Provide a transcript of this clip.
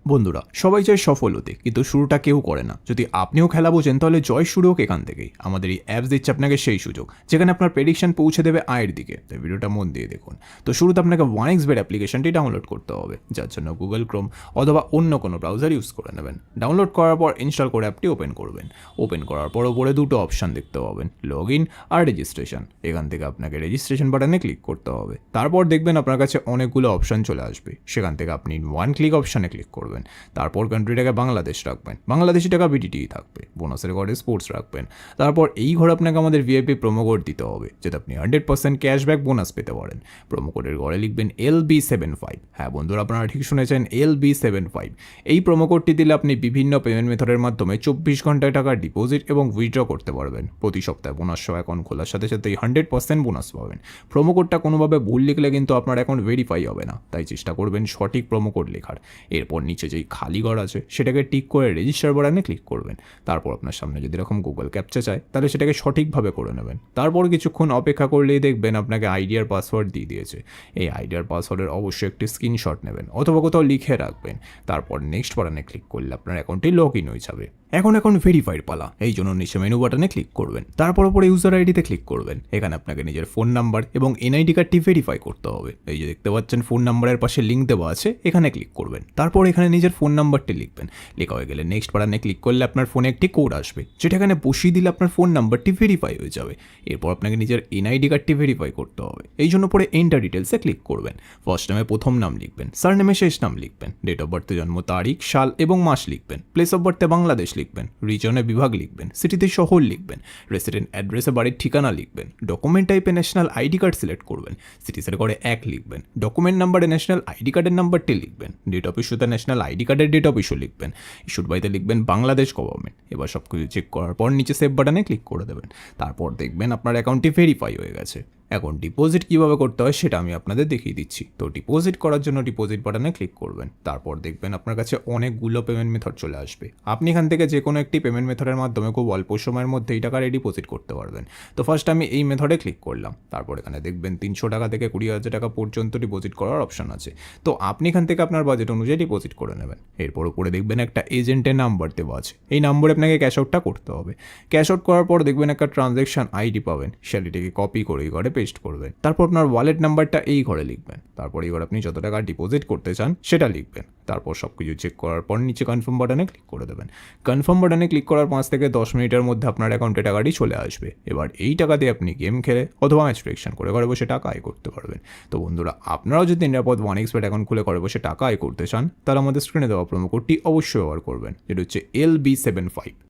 বন্ধুরা, সবাই চায় সফল হতে, কিন্তু শুরুটা কেউ করে না। যদি আপনিও খেলা বোঝেন তাহলে জয় শুরু হোক এখান থেকেই। আমাদের এই অ্যাপস দিচ্ছে আপনাকে সেই সুযোগ যেখানে আপনার প্রেডিকশন পৌঁছে দেবে আয়ের দিকে। তাই ভিডিওটা মন দিয়ে দেখুন। তো শুরুতে আপনাকে 1xbet অ্যাপ্লিকেশনটি ডাউনলোড করতে হবে, যার জন্য গুগল ক্রোম অথবা অন্য কোনো ব্রাউজার ইউজ করে নেবেন। ডাউনলোড করার পর ইনস্টল করে অ্যাপটি ওপেন করবেন। ওপেন করার পর ওপরে দুটো অপশান দেখতে পাবেন, লগ ইন আর রেজিস্ট্রেশন। এখান থেকে আপনাকে রেজিস্ট্রেশন বাটনে ক্লিক করতে হবে। তারপর দেখবেন আপনার কাছে অনেকগুলো অপশান চলে আসবে। সেখান থেকে আপনি ওয়ান ক্লিক অপশানে ক্লিক করবেন। তারপর কান্ট্রিটাকে বাংলাদেশ রাখবেন, বাংলাদেশি টাকা বিটিটিই থাকবে। বোনাসের ঘরে স্পোর্টস রাখবেন। তারপর এই ঘরে আপনাকে আমাদের ভিআইপি প্রোমো কোড দিতে হবে, যাতে আপনি 100% ক্যাশব্যাক বোনাস পেতে পারেন। প্রোমো কোডের ঘরে লিখবেন LB75। হ্যাঁ বন্ধুরা, আপনারা ঠিক শুনেছেন, LB75। এই প্রোমো কোডটি দিলে আপনি বিভিন্ন পেমেন্ট মেথডের মাধ্যমে 24 ঘন্টায় টাকা ডিপোজিট এবং উইথড্র করতে পারবেন। প্রতি সপ্তাহে বোনাস সহ অ্যাকাউন্ট খোলার সাথে সাথেই 100% বোনাস পাবেন। প্রোমো কোডটা কোনোভাবে ভুল লিখলে কিন্তু আপনার অ্যাকাউন্ট ভেরিফাই হবে না, তাই চেষ্টা করবেন সঠিক প্রোমো কোড লেখার। এরপর নিচে যেই খালি ঘর আছে সেটাকে টিক করে রেজিস্টার বাটনে ক্লিক করবেন। তারপর আপনার সামনে যদি এরকম গুগল ক্যাপচা চায় তাহলে সেটাকে সঠিকভাবে করে নেবেন। তারপর কিছুক্ষণ অপেক্ষা করলেই দেখবেন আপনাকে আইডি আর পাসওয়ার্ড দিয়ে দিয়েছে। এই আইডি আর পাসওয়ার্ডের অবশ্যই একটি স্ক্রিনশট নেবেন অথবা কোথাও লিখে রাখবেন। তারপর নেক্সট বাটনে ক্লিক করলে আপনার অ্যাকাউন্টটি লগ ইন হয়ে যাবে। এখন ভেরিফাইড পালা, এই জন্য নিচে মেনু বাটনে ক্লিক করবেন। তারপর ওপরে ইউজার আইডিতে ক্লিক করবেন। এখানে আপনাকে নিজের ফোন নাম্বার এবং এনআইডি কার্ডটি ভেরিফাই করতে হবে। এই যে দেখতে পাচ্ছেন ফোন নাম্বারের পাশে লিঙ্ক দেওয়া আছে, এখানে ক্লিক করবেন। তারপর এখানে নিজের ফোন নাম্বারটি লিখবেন। লেখা হয়ে গেলে নেক্সট বাটনে ক্লিক করলে আপনার ফোনে একটি কোড আসবে, যেটা এখানে বসিয়ে দিলে আপনার ফোন নাম্বারটি ভেরিফাই হয়ে যাবে। এরপর আপনাকে নিজের এনআইডি কার্ডটি ভেরিফাই করতে হবে। এই জন্য পরে এন্টার ডিটেলসে ক্লিক করবেন। ফার্স্ট নামে প্রথম নাম লিখবেন, সারনেমে শেষ নাম লিখবেন, ডেট অফ বার্থে জন্ম তারিখ, সাল এবং মাস লিখবেন, প্লেস অফ বার্থে বাংলাদেশ লিখবেন, রিজনে বিভাগ লিখবেন, সিটিতে শহর লিখবেন, রেসিডেন্ট অ্যাড্রেসে বাড়ির ঠিকানা লিখবেন, ডকুমেন্ট টাইপে ন্যাশনাল আইডি কার্ড সিলেক্ট করবেন, সিটিসের ঘরে 1 লিখবেন, ডকুমেন্ট নাম্বারে ন্যাশনাল আইডি কার্ডের নাম্বারটি লিখবেন, ডেট অফ ইস্যুতে ন্যাশনাল আইডি কার্ডের ডেট অফ ইস্যু লিখবেন, ইস্যুড বাইতে লিখবেন বাংলাদেশ গভর্নমেন্ট। এবার সব কিছু চেক করার পর নিচে সেভ বাটনে ক্লিক করে দেবেন। তারপর দেখবেন আপনার অ্যাকাউন্টটি ভেরিফাই হয়ে গেছে। এখন ডিপোজিট কীভাবে করতে হয় সেটা আমি আপনাদের দেখিয়ে দিচ্ছি। তো ডিপোজিট করার জন্য ডিপোজিট বাটনে ক্লিক করবেন। তারপর দেখবেন আপনার কাছে অনেকগুলো পেমেন্ট মেথড চলে আসবে। আপনি এখান থেকে যে কোনো একটি পেমেন্ট মেথডের মাধ্যমে খুব অল্প সময়ের মধ্যে এই টাকা ডিপোজিট করতে পারবেন। তো ফার্স্ট আমি এই মেথডে ক্লিক করলাম। তারপর এখানে দেখবেন 300 টাকা থেকে 20,000 টাকা পর্যন্ত ডিপোজিট করার অপশন আছে। তো আপনি এখান থেকে আপনার বাজেট অনুযায়ী ডিপোজিট করে নেবেন। এরপর উপরে দেখবেন একটা এজেন্টের নাম্বার দেওয়া আছে, এই নাম্বারে আপনাকে ক্যাশ আউটটা করতে হবে। ক্যাশ আউট করার পর দেখবেন একটা ট্রানজ্যাকশন আইডি পাবেন, সেটিকে কপি করে এই ঘরে পেস্ট করবেন। তারপর আপনার ওয়ালেট নাম্বারটা এই ঘরে লিখবেন। তারপর এই ঘরে আপনি যত টাকা ডিপোজিট করতে চান সেটা লিখবেন। তারপর সব কিছু চেক করার পর নিচে কনফার্ম বাটনে ক্লিক করে দেবেন। কনফার্ম বাটনে ক্লিক করার 5 থেকে 10 মিনিটের মধ্যে আপনার অ্যাকাউন্টে টাকাটি চলে আসবে। এবার এই টাকা দিয়ে আপনি গেম খেলে অথবা ম্যাচ প্রেডিকশন করে ঘরে বসে টাকা আয় করতে পারবেন। তো বন্ধুরা, আপনারাও যদি নিরাপদ 1xbet অ্যাকাউন্ট খুলে ঘরে বসে টাকা আয় করতে চান, তাহলে আমাদের স্ক্রিনে দেওয়া প্রোমো কোডটি অবশ্যই ব্যবহার করবেন, যেটা হচ্ছে LB75।